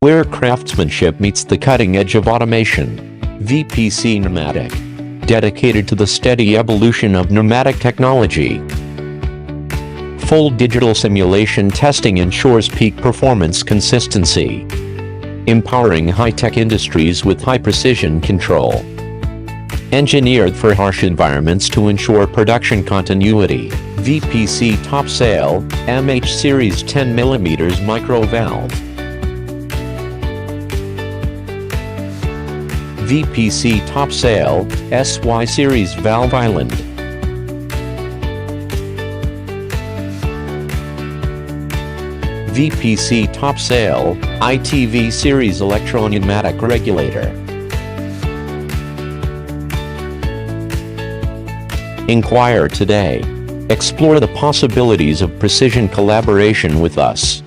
where craftsmanship meets the cutting edge of automation. VPC Pneumatic, dedicated to the steady evolution of pneumatic technology. Full digital simulation testing ensures peak performance consistency, empowering high-tech industries with high-precision control. Engineered for harsh environments to ensure production continuity. VPC Top Sale, MH Series 10mm Micro Valve. VPC Top Sale, SY Series Valve Island. VPC Top Sale, ITV Series Electro-Pneumatic Regulator. Inquire today. Explore the possibilities of precision collaboration with us.